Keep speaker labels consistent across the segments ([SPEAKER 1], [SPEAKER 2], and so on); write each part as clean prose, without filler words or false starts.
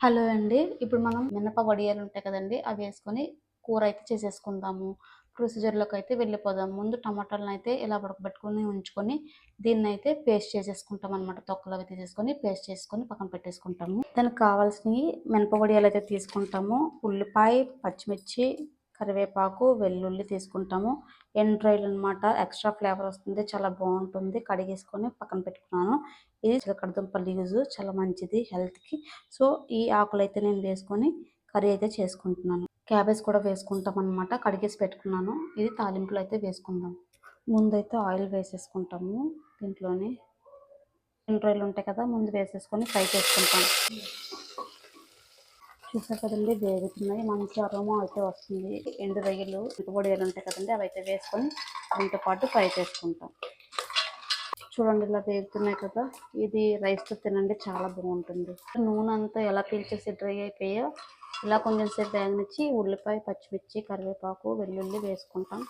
[SPEAKER 1] Hello అండి. ఇప్పుడు మనం మినప వడియాలు ఉంటాయి కదండీ! అవి వేసుకొని కూర అయితే చేసేసుకుందాము. ప్రొసీజర్‌లోకైతే వెళ్ళిపోదాం. ముందు టమాటాలనైతే ఇలా ఉడకబెట్టుకొని ఉంచుకొని, దీన్నైతే పేస్ట్ చేసేసుకుంటామనమాట. తొక్కలవి తీసేసుకొని, పేస్ట్ చేసుకొని పక్కన పెట్టేసుకుంటాము. దానికి కావాల్సినయి మినప వడియాలైతే తీసుకుంటాము. ఉల్లిపాయ, పచ్చిమిర్చి, కరివేపాకు, వెల్లుల్లి తీసుకుంటాము. ఎండ్రాయిలనమాట. ఎక్స్‌ట్రా ఫ్లేవర్ వస్తుంది. చాలా బావుంటుంది. కడిగేసుకొని పక్కన పెట్టుకున్నాను. ఇది చిలకడ దుంప లీవ్స్ చాలా మంచిది హెల్త్‌కి. సో, ఈ ఆకులైతే నేను వేసుకొని కర్రీ అయితే చేసుకుంటున్నాను. క్యాబేజ్ కూడా వేసుకుంటామనమాట. కడిగేసి పెట్టుకున్నాను. ఇది తాలింపులో అయితే వేసుకుందాం. ముందైతే ఆయిల్ వేసేసుకుంటాము దీంట్లోనే. ఎండ్రాయిలు ఉంటాయి కదా! ముందు వేసేసుకొని ఫ్రై చేసుకుంటాం. చూసారు కదండీ! వేగుతున్నాయి. మంచి అరోమా అయితే వస్తుంది. ఎండు రొయ్యలు, వడియాలు ఉంటాయి కదండీ! అవైతే వేసుకొని దీంతో పాటు ఫ్రై చేసుకుంటాం. చూడండి ఇలా వేగుతున్నాయి కదా! ఇది రైస్‌తో తినండి చాలా బాగుంటుంది. నూనె అంతా ఎలా పీల్చేసి డ్రై అయిపోయాయో ఇలా కొంచెం సేపు వేగనిచ్చి ఉల్లిపాయ, పచ్చిమిర్చి, కరివేపాకు, వెల్లుల్లి వేసుకుంటాం.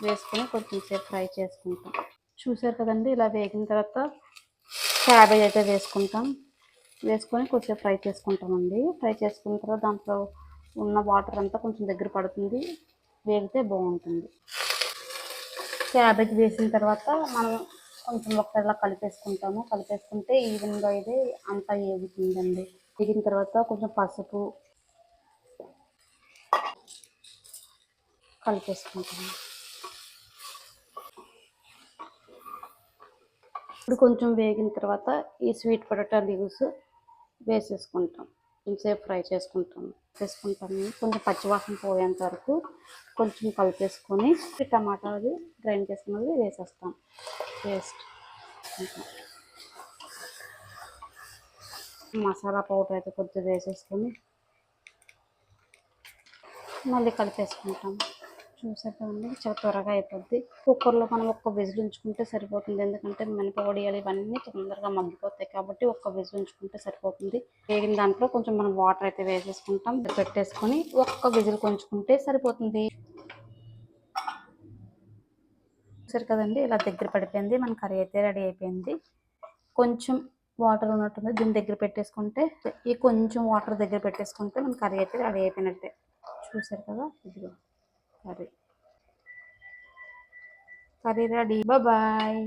[SPEAKER 1] వేసుకొని కొంచెం సేపు ఫ్రై చేసుకుంటాం. చూసారు కదండీ! ఇలా వేగిన తర్వాత క్యాబేజ్ అయితే వేసుకుంటాం. వేసుకొని కొద్దిసేపు ఫ్రై చేసుకుంటామండి. ఫ్రై చేసుకున్న తర్వాత దాంట్లో ఉన్న వాటర్ అంతా కొంచెం దగ్గర పడుతుంది. వేగితే బాగుంటుంది. క్యాబేజ్ వేసిన తర్వాత మనం కొంచెం ఒకసారి కలిపేసుకుంటాము. కలిపేసుకుంటే ఈవెన్‌గా ఇది అంతా ఏగుతుందండి. వేగిన తర్వాత కొంచెం పసుపు కలిపేసుకుంటాము. ఇప్పుడు కొంచెం వేగిన తర్వాత ఈ స్వీట్ పొటాటో లీవ్స్ వేసేసుకుంటాం. కొంచెంసేపు ఫ్రై చేసుకుంటాము. కొంచెం పచ్చివాసన పోయేంత వరకు కొంచెం కలిపేసుకొని టమాటా అది గ్రైండ్ చేసుకున్నది వేసేస్తాం. పేస్ట్ మసాలా పౌడర్ అయితే కొద్దిగా వేసేసుకొని మళ్ళీ కలిపేసుకుంటాం. చూసారు కదండి చాలా త్వరగా అయిపోద్ది. కుక్కర్లో మనం ఒక్క విజిల్ ఉంచుకుంటే సరిపోతుంది. ఎందుకంటే మినప వడియాలు ఇవన్నీ తొందరగా మగ్గిపోతాయి కాబట్టి ఒక్క విజిల్ ఉంచుకుంటే సరిపోతుంది. వేగిన దాంట్లో కొంచెం మనం వాటర్ అయితే వేసేసుకుంటాం. పెట్టేసుకొని ఒక్క విజిల్ కొంచుకుంటే సరిపోతుంది. చూసారు కదండి ఇలా దగ్గర పడిపోయింది. మన కర్రీ అయితే రెడీ అయిపోయింది. కొంచెం వాటర్ ఉన్నట్టుంది. దీన్ని దగ్గర పెట్టేసుకుంటే ఈ కొంచెం వాటర్ దగ్గర పెట్టేసుకుంటే మన కర్రీ అయితే రెడీ అయిపోయినట్టే. చూసారు కదా ఇదిగో కర్రీ రెడీ. బాయ్.